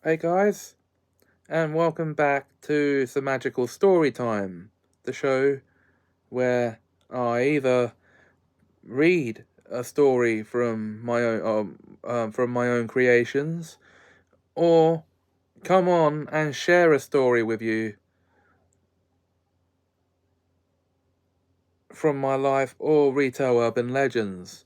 Hey guys, and welcome back to The Magical Story Time, the show where I either read a story from my own creations, or come on and share a story with you from my life or retell urban legends.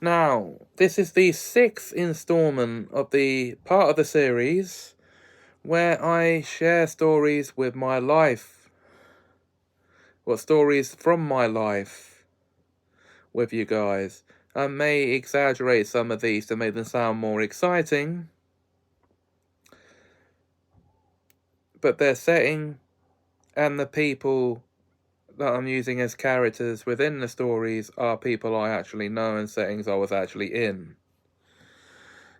Now, this is the sixth installment of the part of the series where I share stories with my life. What stories from my life with you guys. I may exaggerate some of these to make them sound more exciting, but their setting and the people that I'm using as characters within the stories are people I actually know and settings I was actually in.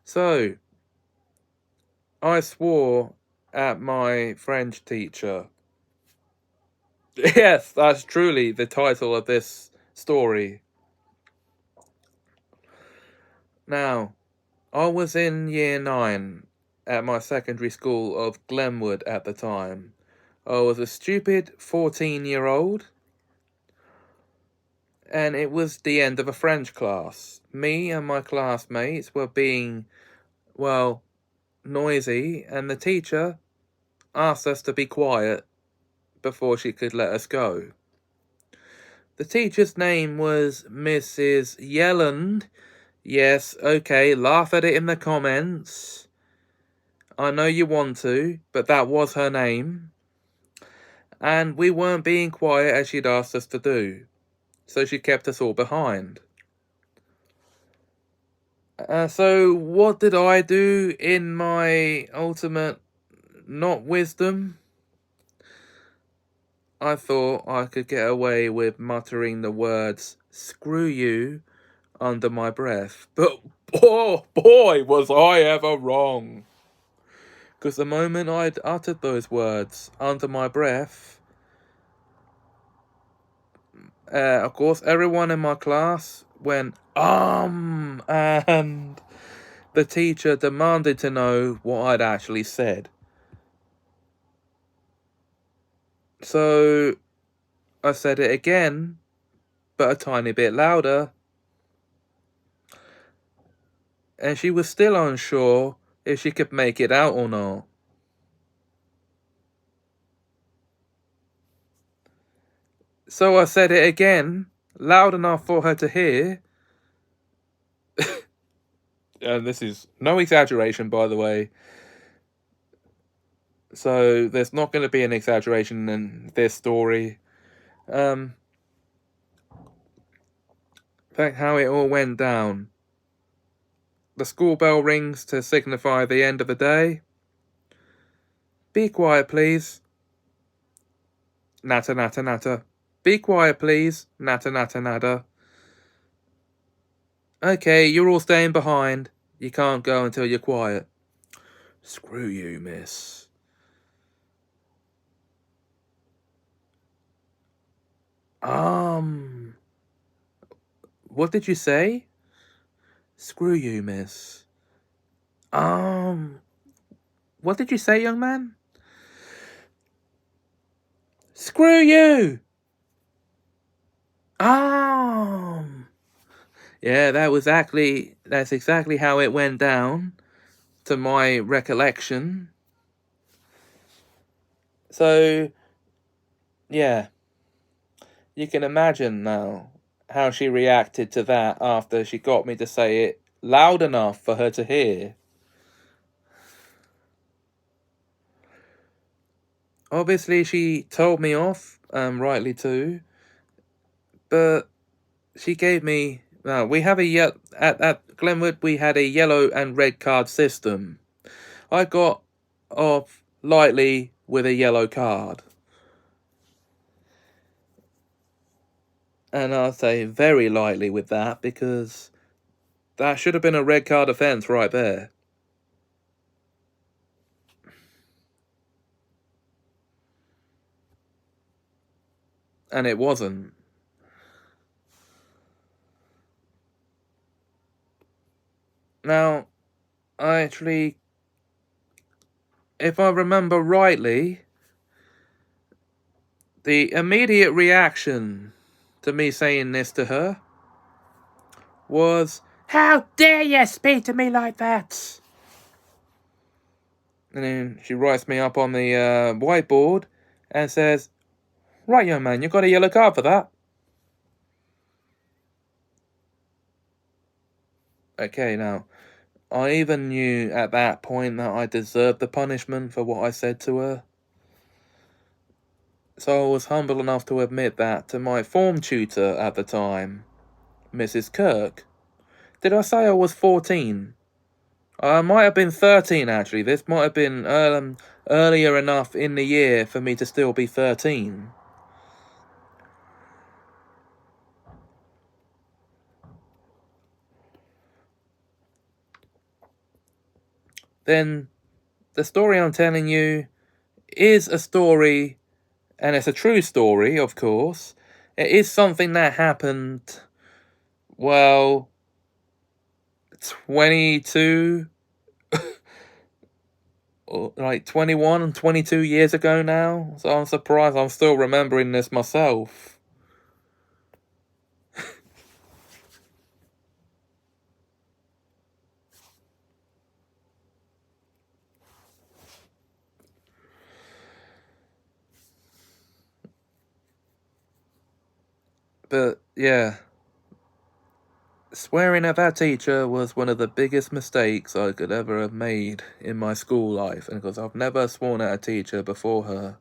So, I swore at my French teacher. Yes, that's truly the title of this story. Now, I was in year 9 at my secondary school of Glenwood at the time. I was a stupid 14-year-old, and it was the end of a French class. Me and my classmates were being, well, noisy, and the teacher asked us to be quiet before she could let us go. The teacher's name was Mrs. Yelland. Yes, okay, laugh at it in the comments. I know you want to, but that was her name. And we weren't being quiet as she'd asked us to do, so she kept us all behind. So what did I do in my ultimate not wisdom? I thought I could get away with muttering the words, "screw you," under my breath. But oh boy, was I ever wrong. Because the moment I'd uttered those words under my breath, of course, everyone in my class went, and the teacher demanded to know what I'd actually said. So I said it again, but a tiny bit louder, and she was still unsure if she could make it out or not. So I said it again, loud enough for her to hear. And this is no exaggeration, by the way. So there's not going to be an exaggeration in this story. In fact, how it all went down. The school bell rings to signify the end of the day. Be quiet, please. Natter, natter, natter. Be quiet, please. Natter, natter, natter. Okay, you're all staying behind. You can't go until you're quiet. Screw you, miss. What did you say? Screw you, miss. What did you say, young man? Screw you! Yeah, that's exactly how it went down, to my recollection. So, yeah. You can imagine now how she reacted to that after she got me to say it loud enough for her to hear. Obviously, she told me off, rightly too, but she gave me. We have at Glenwood. We had a yellow and red card system. I got off lightly with a yellow card, and I'll say very lightly with that because that should have been a red card offence right there, and it wasn't. Now, I actually if I remember rightly, the immediate reaction to me saying this to her was, "How dare you speak to me like that?" And then she writes me up on the whiteboard and says, "Right, young man, you got a yellow card for that." Okay, now, I even knew at that point that I deserved the punishment for what I said to her. So I was humble enough to admit that to my form tutor at the time, Mrs. Kirk. Did I say I was 14? I might have been 13, actually. This might have been earlier enough in the year for me to still be 13. Then the story I'm telling you is a story, and it's a true story, of course. It is something that happened, well, 22, like 21 and 22 years ago now. So I'm surprised I'm still remembering this myself. But yeah, swearing at that teacher was one of the biggest mistakes I could ever have made in my school life, and because I've never sworn at a teacher before her.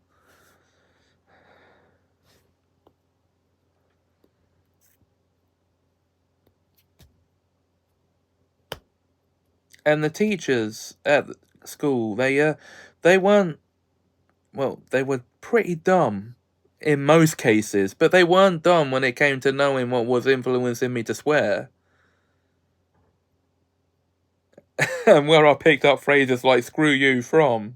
And the teachers at school, they weren't, well, they were pretty dumb in most cases, but they weren't dumb when it came to knowing what was influencing me to swear. And where I picked up phrases like "screw you" from.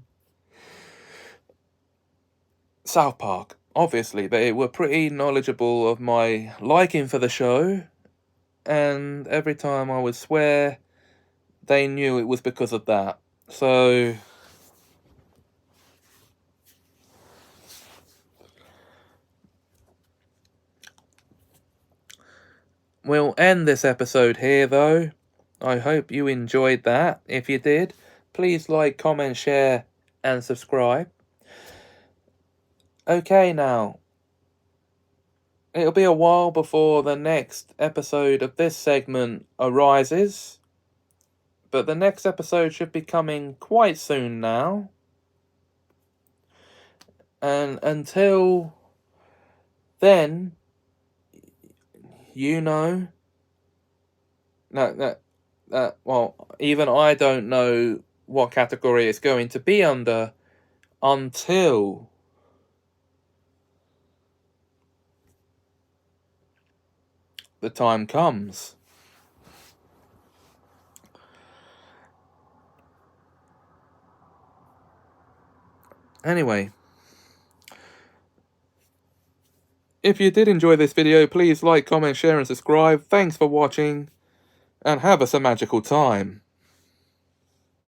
South Park, obviously. They were pretty knowledgeable of my liking for the show, and every time I would swear, they knew it was because of that. So we'll end this episode here, though. I hope you enjoyed that. If you did, please like, comment, share, and subscribe. Okay, now. It'll be a while before the next episode of this segment arises, but the next episode should be coming quite soon now. And until then, you know, well, even I don't know what category it's going to be under until the time comes. Anyway, if you did enjoy this video, please like, comment, share, and subscribe. Thanks for watching, and have us a magical time.